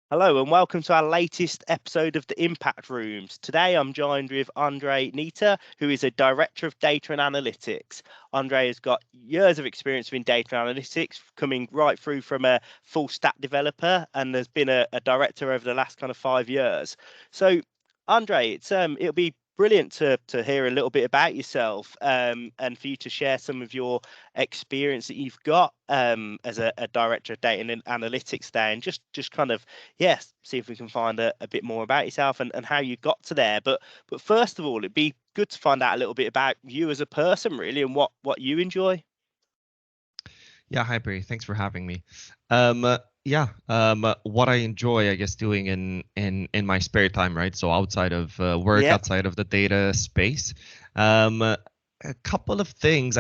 Hello and welcome to our latest episode of the Impact Rooms. Today I'm joined with Andrei Nita, who is a Director of Data and Analytics. Andrei has got years of experience in data analytics, coming right through from a full stack developer and has been a director over the last kind of 5 years. So Andrei, it'll be brilliant to hear a little bit about yourself and for you to share some of your experience that you've got as a director of data and analytics there, and just kind of yes, see if we can find a bit more about yourself and how you got to there. But first of all, it'd be good to find out a little bit about you as a person, really, and what you enjoy. Yeah, hi Barry. Thanks for having me. What I enjoy, I guess, doing in my spare time, right? So outside of work, Yeah. outside of the data space, a couple of things.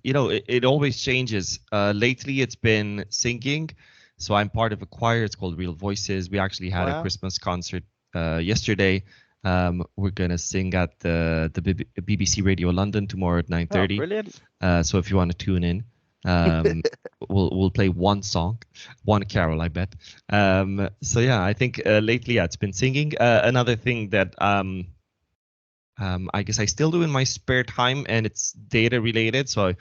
It always changes. Lately, it's been singing. So I'm part of a choir. It's called Real Voices. We actually had a Wow. Christmas concert yesterday. We're gonna sing at the BBC Radio London tomorrow at Oh, 9:30. brilliant. So if you want to tune in. Um, we'll play one song, one carol, I bet. So yeah, I think lately, yeah, it's been singing. Another thing that I guess I still do in my spare time, and it's data related, so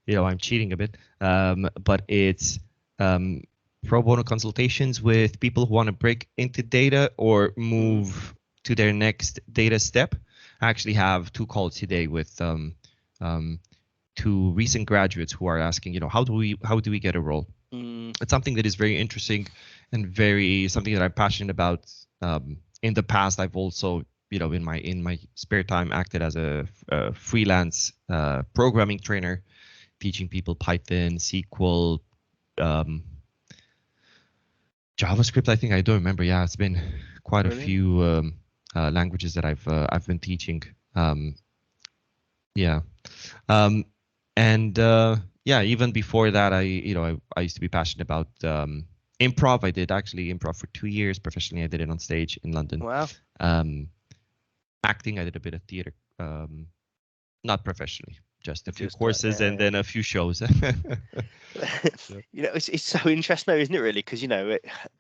I'm cheating a bit. But it's pro bono consultations with people who want to break into data or Mm, move to their next data step. I actually have two calls today with um, to recent graduates who are asking, how do we get a role? mm, It's something that is very interesting and very something that I'm passionate about. In the past, I've also, in my spare time, acted as a freelance programming trainer, teaching people Python, SQL, um, JavaScript. I think I don't remember. Yeah, it's been quite a brilliant. few languages that I've been teaching. Um, yeah. Um, and yeah, even before that, I used to be passionate about improv. I did actually improv for 2 years professionally. I did it on stage in London. Wow. Um, Acting, I did a bit of theater, not professionally, just a few Just courses and yeah. then a few shows. So, It's so interesting, though, isn't it? Really, because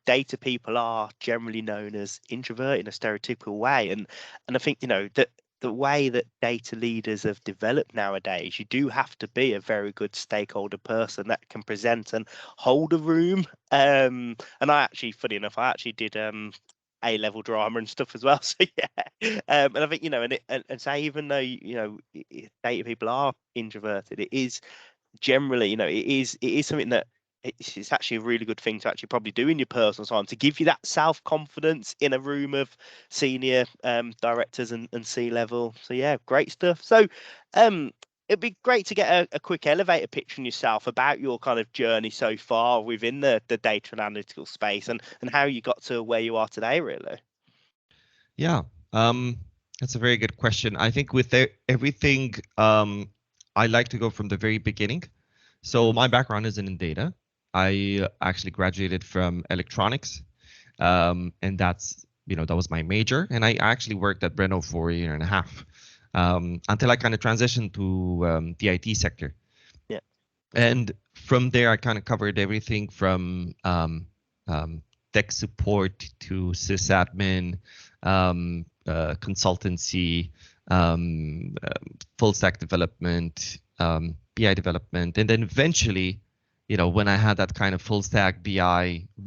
data people are generally known as introvert in a stereotypical way, and I think that the way that data leaders have developed nowadays, you do have to be a very good stakeholder person that can present and hold a room. And I actually, funny enough, I actually did A-level drama and stuff as well. So yeah, and I think and say even though data people are introverted, it is generally, it is something that it's actually a really good thing to actually probably do in your personal time to give you that self confidence in a room of senior directors and C level. So yeah, great stuff. So it'd be great to get a quick elevator pitch on yourself about your kind of journey so far within the data and analytical space and how you got to where you are today, really. yeah, that's a very good question. I think with everything, I like to go from the very beginning. So Mm, my background isn't in data. I actually graduated from electronics, and that was my major. And I actually worked at Breno for a year and a half until I kind of transitioned to the IT sector. yeah, And from there, I kind of covered everything from um, tech support to sysadmin, consultancy, full stack development, BI development, and then eventually, when I had that kind of full stack BI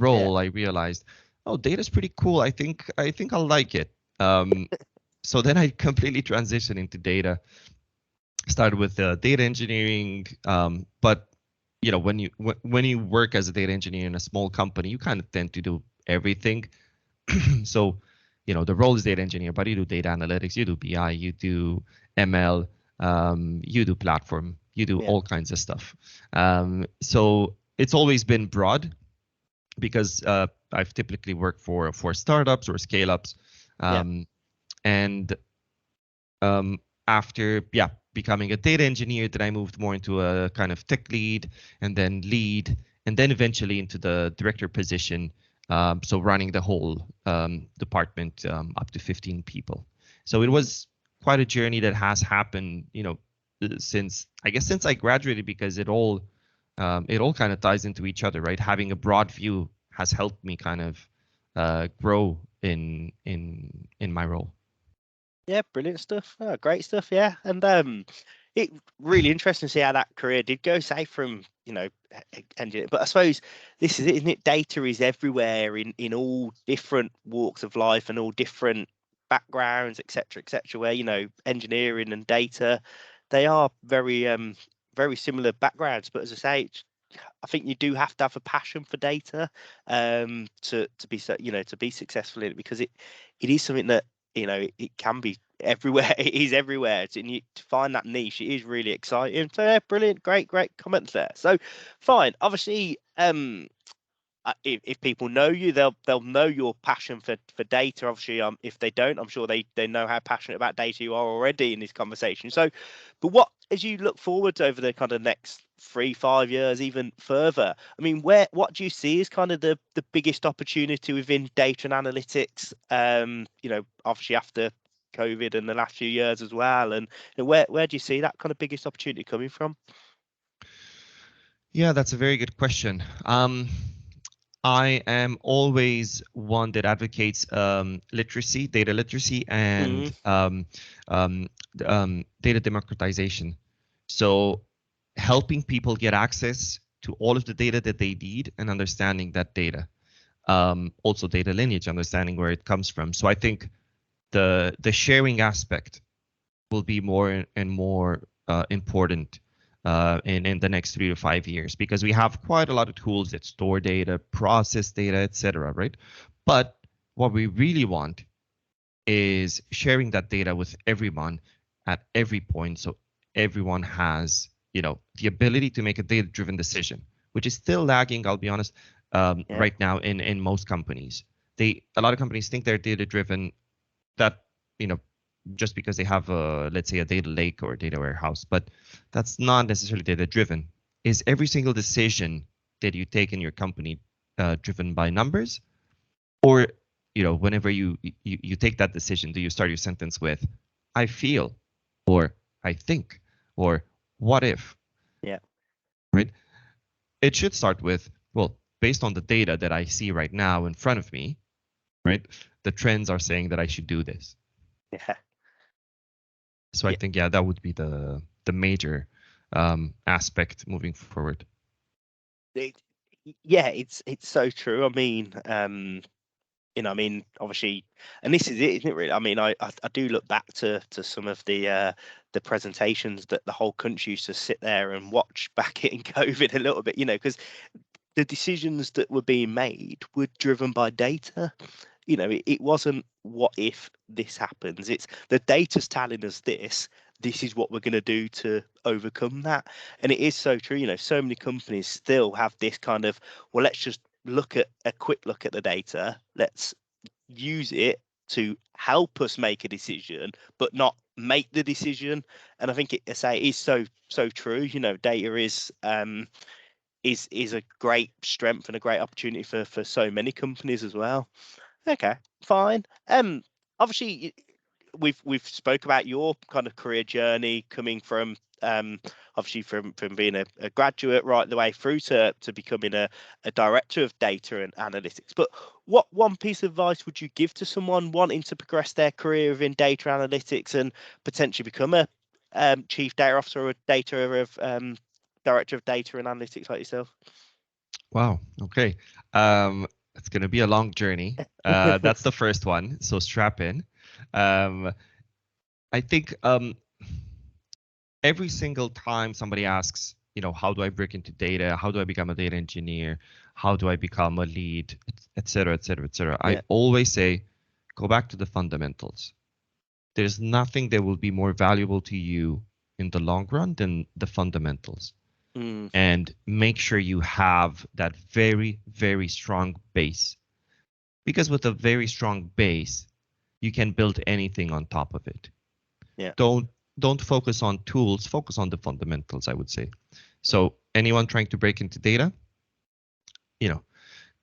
yeah, role, I realized, oh, data's pretty cool. I think I'll like it. So then I completely transitioned into data. Started with data engineering, but when you work as a data engineer in a small company, you kind of tend to do everything. So the role is data engineer, but you do data analytics, you do BI, you do ML, you do platform, you do yeah, all kinds of stuff. So it's always been broad because I've typically worked for startups or scale ups, yeah, um, and after becoming a data engineer, then I moved more into a kind of tech lead and then lead and then eventually into the director position. So running the whole department up to 15 people. So it mm, was quite a journey that has happened, since I graduated, because it all kind of ties into each other, right? Having a broad view has helped me kind of grow in my role. Yeah, brilliant stuff. Oh, great stuff. Yeah, and it really interesting to see how that career did go. Say from engineer, but I suppose this is it, isn't it? Data is everywhere in all different walks of life and all different backgrounds, etc., etc. Where engineering and data, they are very similar backgrounds. But as I say, I think you do have to have a passion for data to be to be successful in it, because it is something that it can be everywhere. It is everywhere, and to find that niche, it is really exciting. So yeah, brilliant, great comments there. So fine, obviously if people know you, they'll know your passion for data. Obviously, if they don't, I'm sure they know how passionate about data you are already in this conversation. So, but what as you look forward over the kind of next 3-5 years, even further, I mean, what do you see as kind of the biggest opportunity within data and analytics? Obviously after COVID and the last few years as well, and where do you see that kind of biggest opportunity coming from? Yeah, that's a very good question. I am always one that advocates literacy, data literacy, and data democratization. So helping people get access to all of the data that they need and understanding that data. Also data lineage, understanding where it comes from. So I think the sharing aspect will be more and more important in the next 3 to 5 years, because we have quite a lot of tools that store data, process data, etc. Right? But what we really want is sharing that data with everyone at every point, so everyone has the ability to make a data-driven decision, which is still lagging. I'll be honest. Right now in most companies, a lot of companies think they're data-driven. That just because they have let's say a data lake or a data warehouse, but that's not necessarily data driven. Is every single decision that you take in your company driven by numbers, or whenever you take that decision, do you start your sentence with I feel, or I think, or what if? Yeah. Right? It should start with, well, based on the data that I see right now in front of me, right, the trends are saying that I should do this. Yeah. So I think, yeah, that would be the major aspect moving forward. It's so true. I mean, obviously, and this is it, isn't it? Really, I mean, I do look back to some of the presentations that the whole country used to sit there and watch back in COVID a little bit, because the decisions that were being made were driven by data. It wasn't what if this happens. It's the data's telling us this. This is what we're going to do to overcome that. And it is so true. So many companies still have this kind of, well, let's just look at a quick look at the data. Let's use it to help us make a decision, but not make the decision. And I think I say it is so true. Data is a great strength and a great opportunity for so many companies as well. Okay, fine. Obviously, we've spoke about your kind of career journey coming from obviously from being a graduate right the way through to becoming a director of data and analytics. But what one piece of advice would you give to someone wanting to progress their career within data analytics and potentially become a chief data officer or a director of data and analytics like yourself? Wow. Okay. It's going to be a long journey. That's the first one. So strap in. I think every single time somebody asks, how do I break into data? How do I become a data engineer? How do I become a lead, et cetera, et cetera, et cetera? I always say, go back to the fundamentals. There's nothing that will be more valuable to you in the long run than the fundamentals. And make sure you have that very, very strong base. Because with a very strong base, you can build anything on top of it. Yeah. Don't focus on tools, focus on the fundamentals, I would say. So anyone trying to break into data,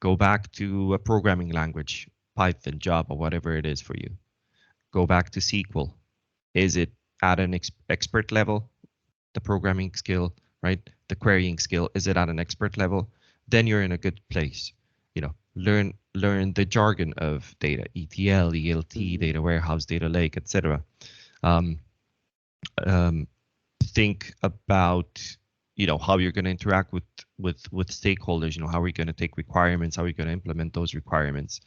go back to a programming language, Python, Java, whatever it is for you. Go back to SQL. Is it at an expert level? The programming skill, right? The querying skill, is it at an expert level? Then you're in a good place. learn the jargon of data, ETL, ELT, data warehouse, data lake, etc. Um, um, think about how you're going to interact with stakeholders. How are you going to take requirements? How are you going to implement those requirements?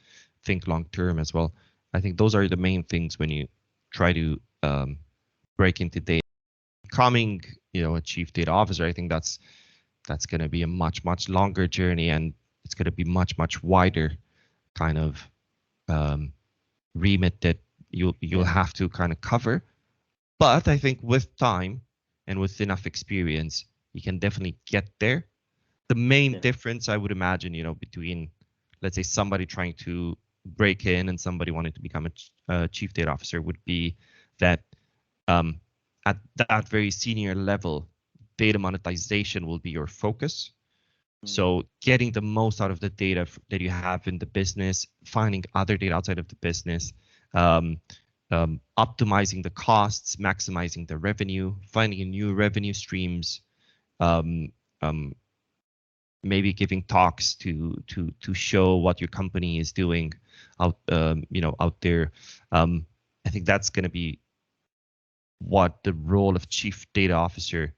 Think long term as well. I think those are the main things when you try to break into data. Becoming a chief data officer, I think that's going to be a much longer journey, and it's going to be much wider kind of remit that you'll have to kind of cover. But I think with time and with enough experience, you can definitely get there. The main difference, I would imagine, between, let's say, somebody trying to break in and somebody wanting to become a chief data officer would be that at that very senior level, data monetization will be your focus. So getting the most out of the data that you have in the business, finding other data outside of the business, optimizing the costs, maximizing the revenue, finding new revenue streams, maybe giving talks to show what your company is doing out out there. I think that's going to be what the role of chief data officer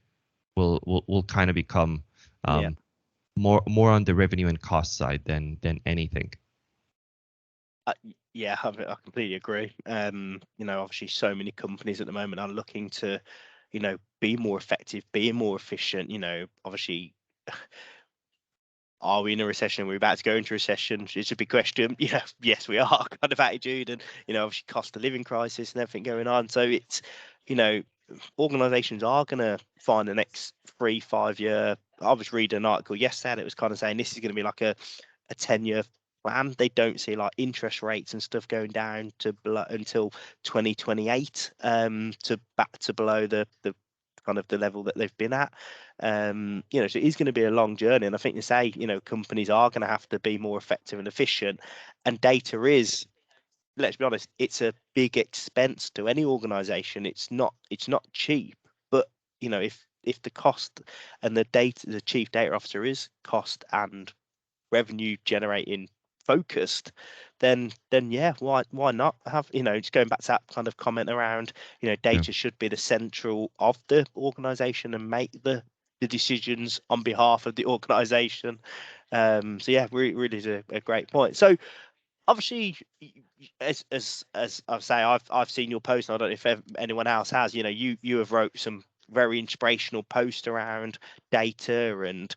will kind of become. More on the revenue and cost side than anything. Yeah, I completely agree. Obviously, so many companies at the moment are looking to, be more effective, be more efficient. Obviously, are we in a recession? We're about to go into a recession. It's a big question. Yes, we are, kind of attitude, and obviously cost of living crisis and everything going on. So it's, organizations are going to find the next 3-5 year. I was reading an article yesterday that was kind of saying this is going to be like a 10-year plan. They don't see like interest rates and stuff going down to until 2028, to back to below the kind of the level that they've been at. So it is going to be a long journey, and I think to say, companies are going to have to be more effective and efficient, and data is, let's be honest, it's a big expense to any organization. It's not cheap, but if the cost and the chief data officer is cost and revenue generating focused, then yeah, why not have, just going back to that kind of comment around, data should be the central of the organization and make the decisions on behalf of the organization. So yeah, really is a great point. So obviously, as I say, I've seen your post, and I don't know if anyone else has. You have wrote some very inspirational posts around data, and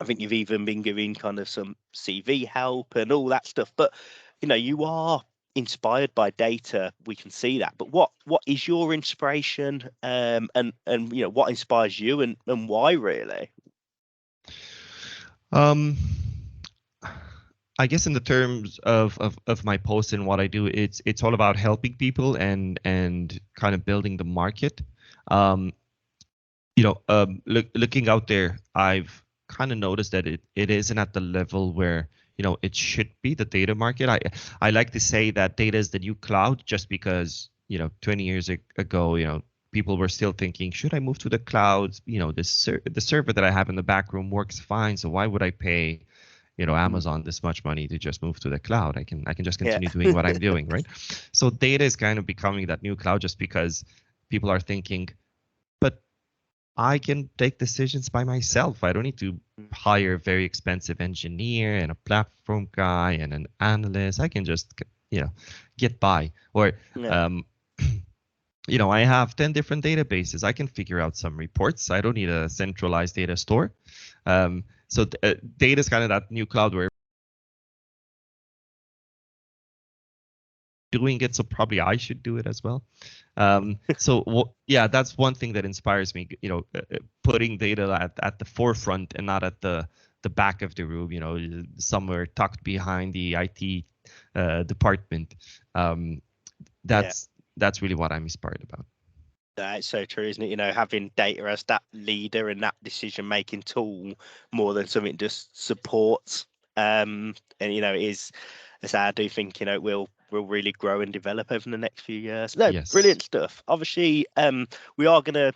I think you've even been giving kind of some CV help and all that stuff. But you are inspired by data. We can see that. But what is your inspiration? And what inspires you, and why really? I guess in the terms of my post and what I do, it's all about helping people and kind of building the market. Looking out there, I've kind of noticed that it isn't at the level where it should be, the data market. I like to say that data is the new cloud, just because 20 years ago people were still thinking, should I move to the cloud? The server that I have in the back room works fine, so why would I pay Amazon this much money to just move to the cloud? I can just continue doing what I'm doing, right? So data is kind of becoming that new cloud, just because people are thinking, but I can take decisions by myself. I don't need to hire a very expensive engineer and a platform guy and an analyst. I can just get by. Or I have 10 different databases. I can figure out some reports. I don't need a centralized data store. So data is kind of that new cloud where doing it, so probably I should do it as well. Yeah, that's one thing that inspires me. Putting data at the forefront and not at the back of the room. Somewhere tucked behind the IT department. That's really what I'm inspired about. That's so true, isn't it? Having data as that leader and that decision-making tool more than something just supports. And it is, as I do think, will really grow and develop over the next few years. No, Yes. brilliant stuff. Obviously, we are gonna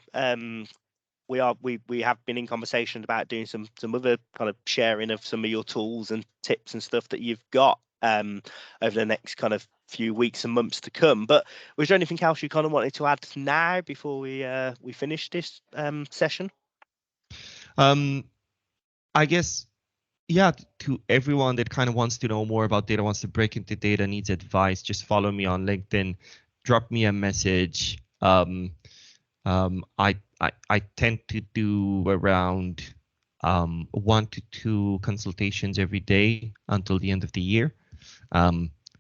we have been in conversation about doing some other kind of sharing of some of your tools and tips and stuff that you've got over the next kind of few weeks and months to come. But was there anything else you kind of wanted to add now before we finish this session? I guess, yeah, to everyone that kind of wants to know more about data, wants to break into data, needs advice, just follow me on LinkedIn, drop me a message. I tend to do around 1 to 2 consultations every day until the end of the year.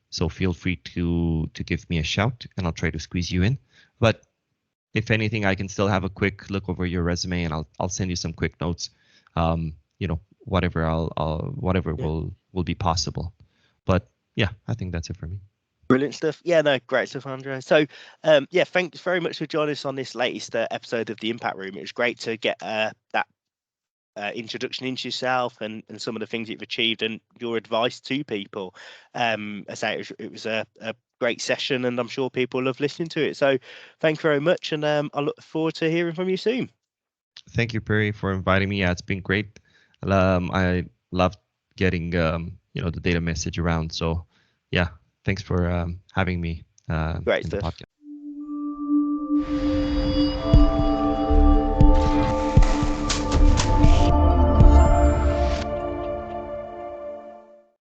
So feel free to give me a shout, and I'll try to squeeze you in. But if anything, I can still have a quick look over your resume, and I'll send you some quick notes. Whatever whatever will be possible. But yeah, I think that's it for me. Brilliant stuff. Yeah, no, great stuff, Andrei. So, yeah, thanks very much for joining us on this latest episode of the Impact Room. It was great to get that introduction into yourself and some of the things you've achieved and your advice to people. I say it was a great session, and I'm sure people love listening to it. So, thank you very much, and I look forward to hearing from you soon. Thank you, Perry, for inviting me. Yeah, it's been great. I loved getting the data message around. So yeah, thanks for having me Great in the stuff. podcast.